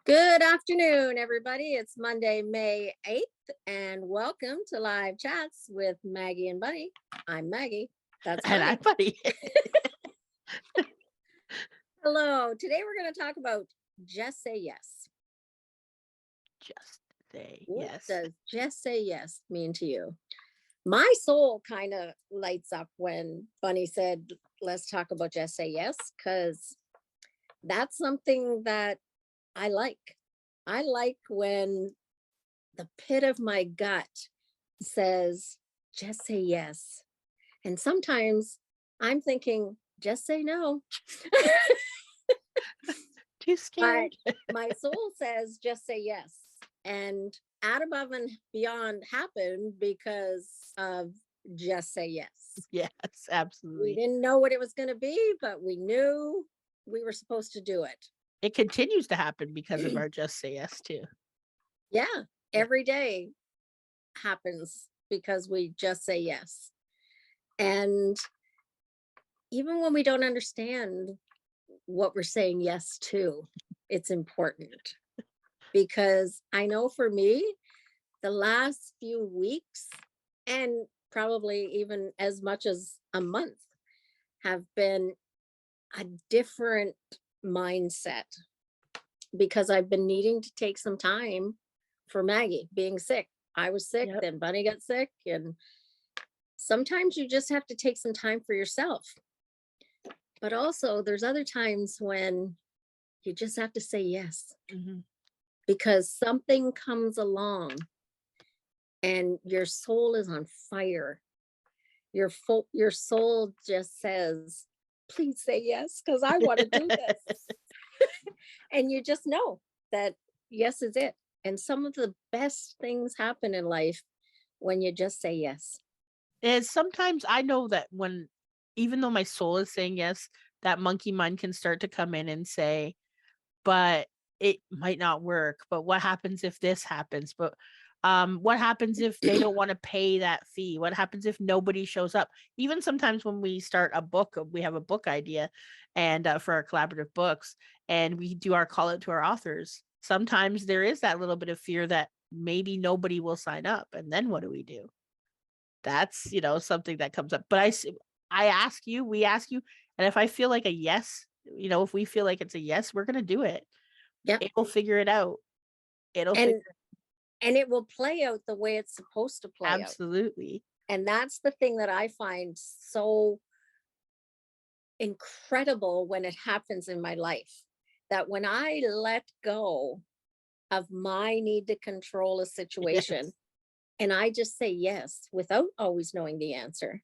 Good afternoon, everybody. It's Monday, May 8th, and welcome to Live Chats with Maggie and Bunny. I'm Maggie. That's And I'm Bunny. funny. Hello. Today we're going to talk about just say yes. Just say What yes. does just say yes mean to you? My soul kind of lights up when Bunny said, let's talk about just say yes, because that's something that I like. I like when the pit of my gut says, just say yes. And sometimes I'm thinking, just say no. Too But scared. my soul says, just say yes. And add above and beyond happened because of just say yes. Yes, We absolutely. didn't know what it was going to be, but we knew we were supposed to do it. It continues to happen because of our just say yes too. Yeah, Yeah. every day happens because we just say yes. And even when we don't understand what we're saying yes to, it's important because I know for me, the last few weeks and probably even as much as a month have been a different mindset because I've been needing to take some time for Maggie being sick. I was sick, Yep. then Bunny got sick, and sometimes you just have to take some time for yourself. But also, there's other times when you just have to say yes Mhm. because something comes along and your soul is on fire. Your soul just says, "Please say yes because I want to do this." And you just know that yes is it. And some of the best things happen in life when you just say yes. And sometimes I know that when even though my soul is saying yes, that monkey mind can start to come in and say, but it might not work. But what happens if this happens? But what happens if they don't want to pay that fee? What happens if nobody shows up? Even sometimes when we start a book, we have a book idea, and for our collaborative books, and we do our call out to our authors. Sometimes there is that little bit of fear that maybe nobody will sign up, and then what do we do? That's something that comes up. But I ask you, we ask you, and if I feel like a yes, if we feel like it's a yes, we're gonna do it. Yep. It'll figure it out. It'll And figure and it will play out the way it's supposed to play out. absolutely. And that's the thing that I find so incredible when it happens in my life. That when I let go of my need to control a situation Yes. and I just say yes without always knowing the answer,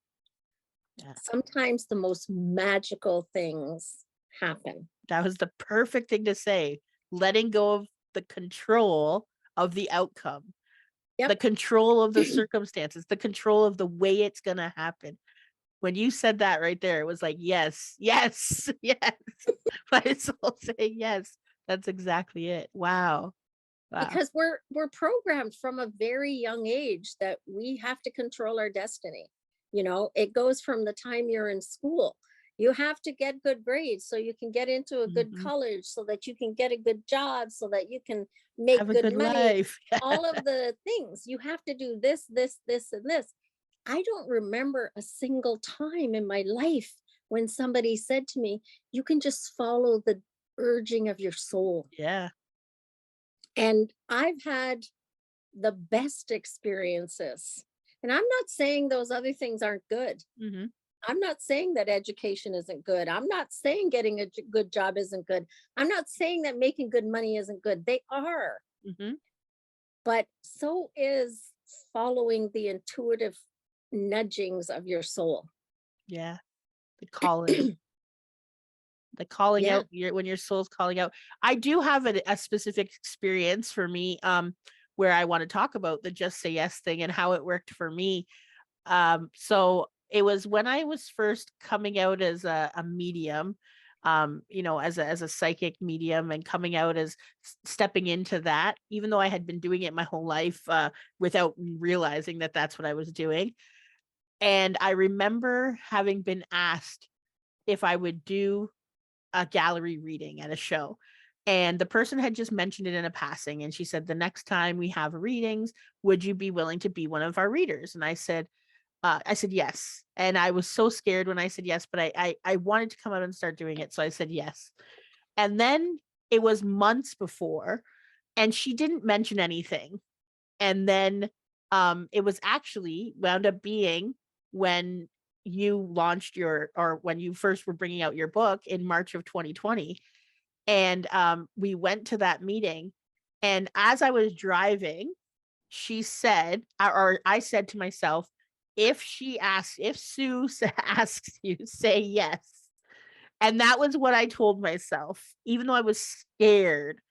Yeah. sometimes the most magical things happen. That was the perfect thing to say. Letting go of the control of the outcome, Yep. the control of the circumstances, the control of the way it's gonna happen. When you said that right there, it was like, yes, yes, yes. My soul saying yes. That's exactly it. Wow. Wow. Because we're programmed from a very young age that we have to control our destiny. It goes from the time you're in school. You have to get good grades so you can get into a good Mhm. college, so that you can get a good job, so that you can Have make a good good money. life. All of the things you have to do, this and this. I don't remember a single time in my life when somebody said to me, you can just follow the urging of your soul. Yeah. And I've had the best experiences. And I'm not saying those other things aren't good. Mhm. I'm not saying that education isn't good. I'm not saying getting a good job isn't good. I'm not saying that making good money isn't good. They are. Mhm. But so is following the intuitive nudgings of your soul. Yeah. The calling. The calling Yeah. out when your soul's calling out. I do have a specific experience for me, where I wanna talk about the just say yes thing and how it worked for me. So it was when I was first coming out as a medium, as a psychic medium and coming out as stepping into that, even though I had been doing it my whole life, without realizing that that's what I was doing. And I remember having been asked if I would do a gallery reading at a show. And the person had just mentioned it in a passing. And she said, the next time we have readings, would you be willing to be one of our readers? And I said, yes. And I was so scared when I said yes, but I wanted to come out and start doing it. So I said yes. And then it was months before, and she didn't mention anything. And then it was actually wound up being when you launched or when you first were bringing out your book in March of 2020. And we went to that meeting. And as I was driving, she said, or I said to myself, if Sue asks you, say yes. And that was what I told myself, even though I was scared,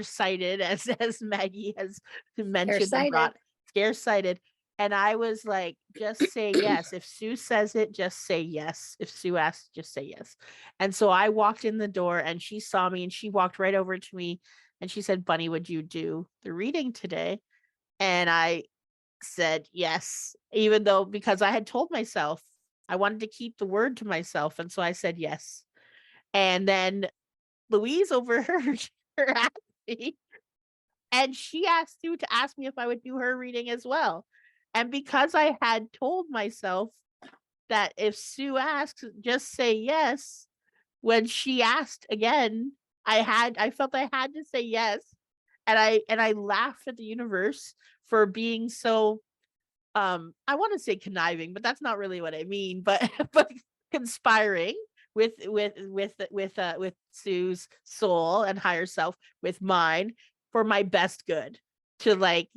sighted, as Maggie has mentioned and Sighted. brought, scarce sighted. And I was like, just say yes. If Sue says it, just say yes. If Sue asks, just say yes. And so I walked in the door and she saw me and she walked right over to me and she said, Bunny, would you do the reading today? And I said yes, even though, because I had told myself I wanted to keep the word to myself. And so I said yes. And then Louise overheard her ask me, and she asked Sue to ask me if I would do her reading as well. And because I had told myself that if Sue asks, just say yes, when she asked again, I felt I had to say yes. And I laughed at the universe for being so I want to say conniving, but that's not really what I mean, but but conspiring with Sue's soul and higher self with mine for my best good, to like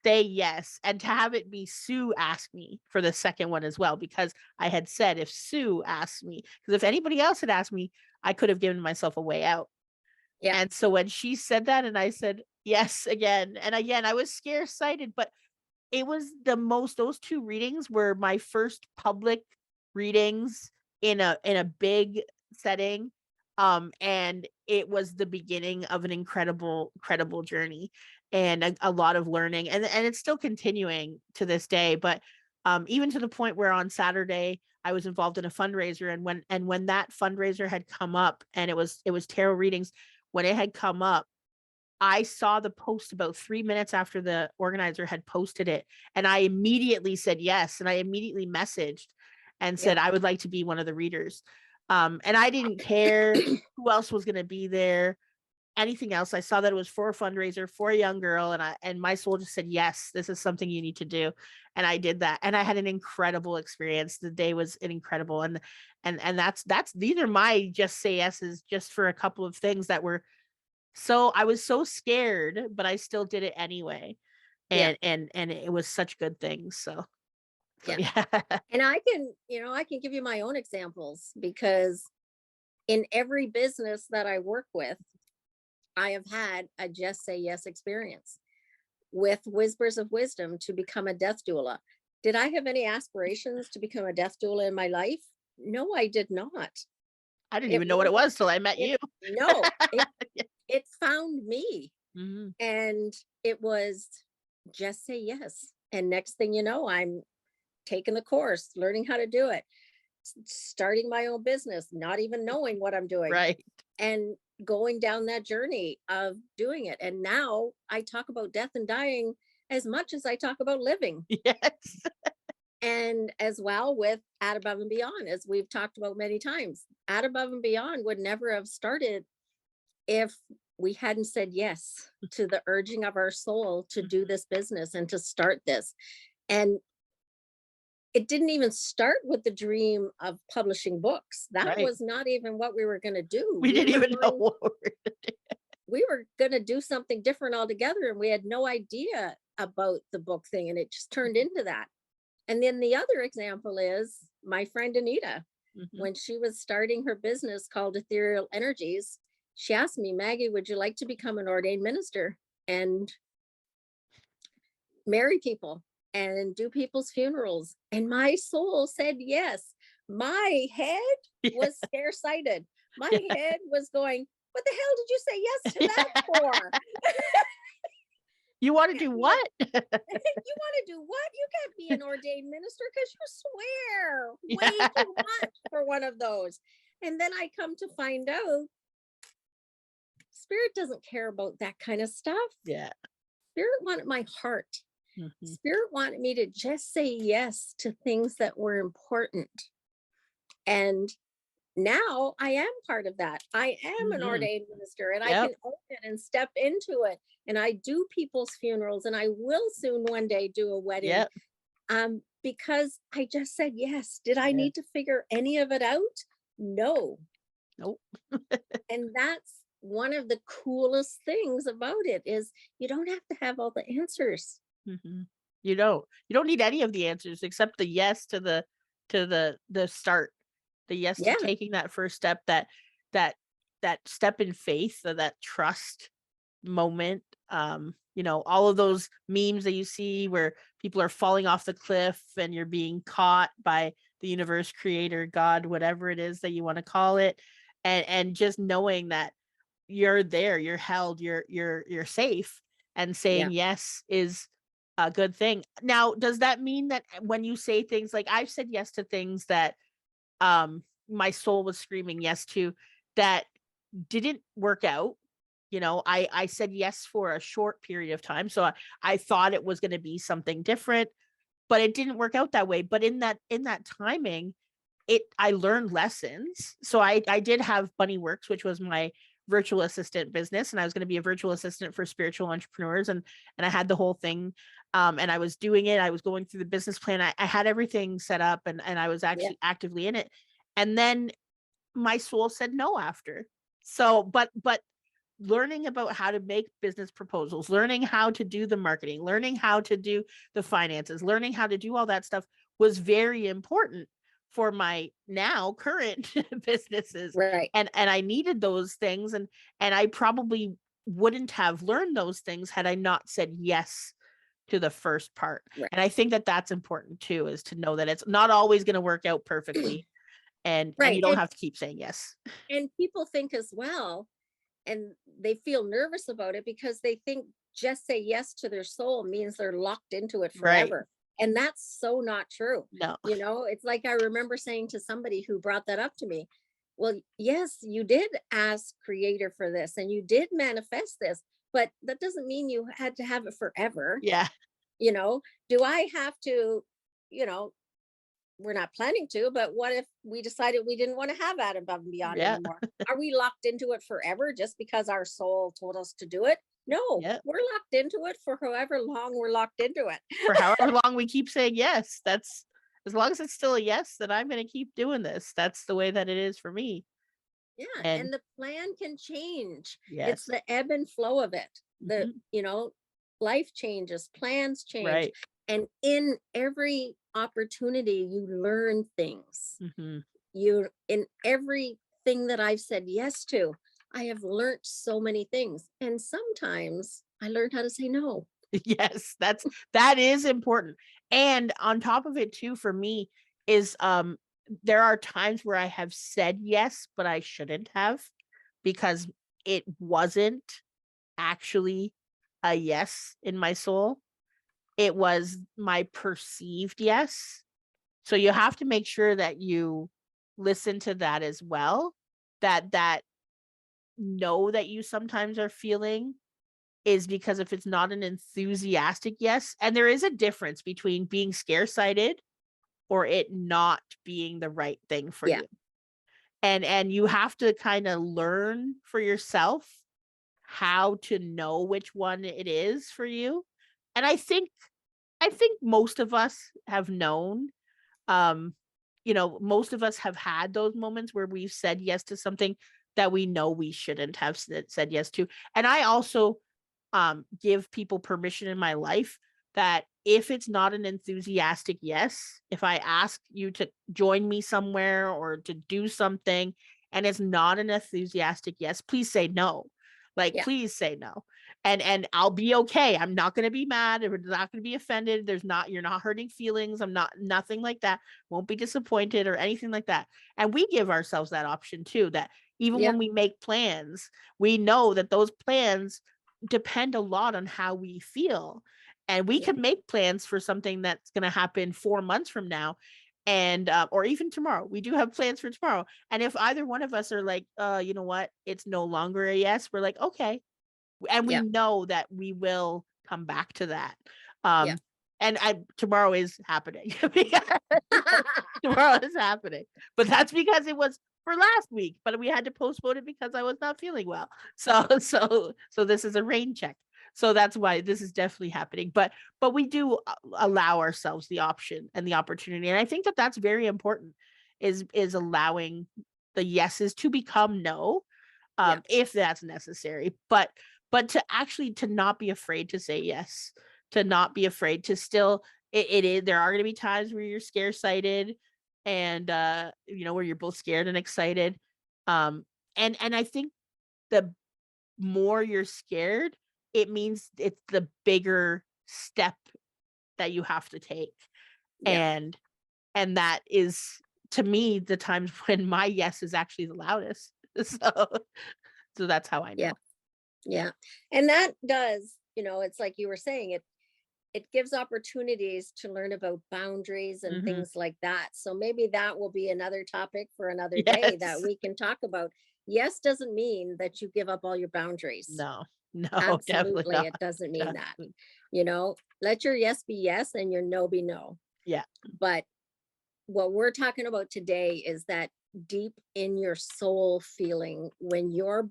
say yes, and to have it be Sue ask me for the second one as well, because I had said if Sue asked me, because if anybody else had asked me, I could have given myself a way out. Yeah. And so when she said that and I said yes again and again, I was scarce sighted, but it was those two readings were my first public readings in a big setting. And it was the beginning of an incredible journey, and a lot of learning, and it's still continuing to this day. But even to the point where on Saturday I was involved in a fundraiser, and when that fundraiser had come up, and it was tarot readings, when it had come up, I saw the post about 3 minutes after the organizer had posted it, and I immediately said yes, and I immediately messaged and said, Yeah. I would like to be one of the readers. And I didn't care who else was going to be there, anything else. I saw that it was for a fundraiser for a young girl, and my soul just said, yes, this is something you need to do. And I did that, and I had an incredible experience. The day was incredible. And that's these are my just say yeses, just for a couple of things that were, so I was so scared, but I still did it anyway. Yeah. And it was such good things. So Yeah. yeah. And I can give you my own examples, because in every business that I work with, I have had a just say yes experience with Whispers of Wisdom to become a death doula. Did I have any aspirations to become a death doula in my life? No, I did not. I didn't It even know what it wasn't, was till I met it, you. no, it found me, Mhm. and it was just say yes. And next thing you know, I'm taking the course, learning how to do it, starting my own business, not even knowing what I'm doing, Right. and going down that journey of doing it. And now I talk about death and dying as much as I talk about living. Yes. And as well with At Above and Beyond, as we've talked about many times, At Above and Beyond would never have started if we hadn't said yes to the urging of our soul to do Mhm. this business and to start this. And it didn't even start with the dream of publishing books. That Right. was not even what we were going to do. We didn't even know what We were going to do something different altogether, and we had no idea about the book thing, and it just turned into that. And then the other example is my friend Anita. Mhm. When she was starting her business called Ethereal Energies, she asked me, Maggie, would you like to become an ordained minister and marry people and do people's funerals? And my soul said yes. My head Yeah. was scarce-sighted. My Yeah. head was going, what the hell did you say yes to that Yeah. for? You want to do What? what? You want to do what? You can't be an ordained minister because you swear way Yeah. too much for one of those. And then I come to find out Spirit doesn't care about that kind of stuff. Yeah. Spirit wanted my heart. Hmm. Spirit wanted me to just say yes to things that were important. And now I am part of that. I am an Hmm. ordained minister and I Yep. can own it and step into it. And I do people's funerals and I will soon one day do a wedding, Yep. because I just said yes. Did I Yeah. need to figure any of it out? No. Nope. And that's one of the coolest things about it is you don't have to have all the answers. Hmm. You don't. You don't need any of the answers except the yes to the start. The yes to Yeah. taking that first step, that that step in faith, that trust moment. All of those memes that you see where people are falling off the cliff and you're being caught by the universe, creator, God, whatever it is that you want to call it. And just knowing that you're there, you're held, you're safe, and Yeah. saying yes is a good thing. Now, does that mean that when you say things like I've said yes to things that my soul was screaming yes to, that didn't work out? I said yes for a short period of time, so I thought it was going to be something different, but it didn't work out that way. But in that timing, I learned lessons. So I did have Bunny Works, which was my virtual assistant business, and I was going to be a virtual assistant for spiritual entrepreneurs, and I had the whole thing, and I was doing it. I was going through the business plan. I had everything set up, and I was Yeah. actually actively in it. And then my soul said no after. So, but learning about how to make business proposals, learning how to do the marketing, learning how to do the finances, learning how to do all that stuff was very important for my now current businesses. Right. And I needed those things, and I probably wouldn't have learned those things had I not said yes to the first part. Right. And I think that that's important too, is to know that it's not always going to work out perfectly, and you Right. don't have to keep saying yes. And people think as well, and they feel nervous about it because they think just say yes to their soul means they're locked into it Right. forever. And that's so not true. No. It's like I remember saying to somebody who brought that up to me, well, yes, you did ask creator for this and you did manifest this, but that doesn't mean you had to have it forever. Yeah. You know, do I have to, you know, we're not planning to, but what if we decided we didn't want to have that above and beyond Yeah. anymore? Are we locked into it forever just because our soul told us to do it? No, Yeah. we're locked into it for however long we're locked into it. For however long we keep saying yes, that's as long as it's still a yes, then I'm going to keep doing this. That's the way that it is for me. Yeah, And and the plan can change. It's yes. the ebb and flow of it. The, Mhm. life changes, plans change, Right. and in every opportunity you learn things. Hmm. You in everything that I've said yes to, I have learned so many things. And sometimes I learned how to say no. Yes, that is important. And on top of it too, for me, is there are times where I have said yes, but I shouldn't have, because it wasn't actually a yes in my soul. It was my perceived yes. So you have to make sure that you listen to that as well. That know that you sometimes are feeling is because if it's not an enthusiastic yes, and there is a difference between being scare-sighted or it not being the right thing for Yeah. you. And you have to kind of learn for yourself how to know which one it is for you. And I think most of us have known, um most of us have had those moments where we've said yes to something that we know we shouldn't have said yes to. And I also give people permission in my life that if it's not an enthusiastic yes, if I ask you to join me somewhere or to do something and it's not an enthusiastic yes, please say no. Like, Yeah. please say no. And I'll be okay. I'm not going to be mad. I'm not going to be offended. You're not hurting feelings. I'm not, nothing like that. Won't be disappointed or anything like that. And we give ourselves that option too, that even Yeah. when we make plans, we know that those plans depend a lot on how we feel. And we Yeah. can make plans for something that's going to happen 4 months from now, And or even tomorrow. We do have plans for tomorrow. And if either one of us are like, you know what, it's no longer a yes, we're like, okay. And we Yeah. know that we will come back to that. Yeah. Um, and tomorrow is happening. Tomorrow is happening. But that's because it was for last week, but we had to postpone it because I was not feeling well. So this is a rain check. So that's why this is definitely happening. But we do allow ourselves the option and the opportunity. And I think that that's very important, is allowing the yeses to become no, Yeah. if that's necessary. But to actually, to not be afraid to say yes, to not be afraid to still, it is, there are going to be times where you're scare sighted, and where you're both scared and excited. And I think the more you're scared, it means it's the bigger step that you have to take. Yeah. And that is, to me, the times when my yes is actually the loudest. So that's how I Yeah. know. Yeah. And that does, it's like you were saying, it gives opportunities to learn about boundaries and Mhm. things like that. So maybe that will be another topic for another day that Yes. we can talk about. Yes doesn't mean that you give up all your boundaries. No, no, definitely Absolutely, not. it doesn't mean that. Definitely. Let your yes be yes and your no be no. Yeah. But what we're talking about today is that deep in your soul feeling when your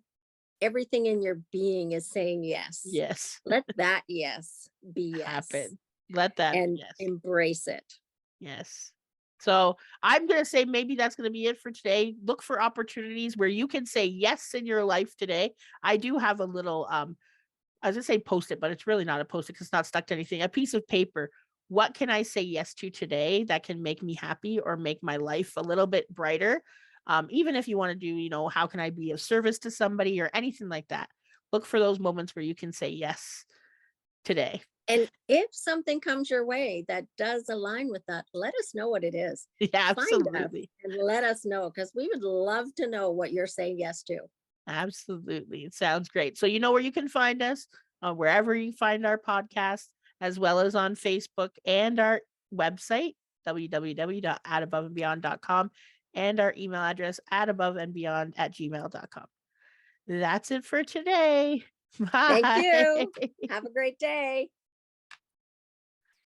everything in your being is saying yes. Yes. Let that yes be yes Happen. Let that be and yes. embrace it. Yes. So I'm gonna say maybe that's gonna be it for today. Look for opportunities where you can say yes in your life today. I do have a little I was gonna say post-it, but it's really not a post-it because it's not stuck to anything. A piece of paper. What can I say yes to today that can make me happy or make my life a little bit brighter? Even if you want to do, how can I be of service to somebody or anything like that? Look for those moments where you can say yes today. And if something comes your way that does align with that, let us know what it is. Yeah, Find us absolutely. and let us know because we would love to know what you're saying yes to. Absolutely. It sounds great. So you know where you can find us, wherever you find our podcast, as well as on Facebook and our website, www.ataboveandbeyond.com, and our email address ataboveandbeyond@gmail.com. That's it for today. Thank Bye. you. Have a great day.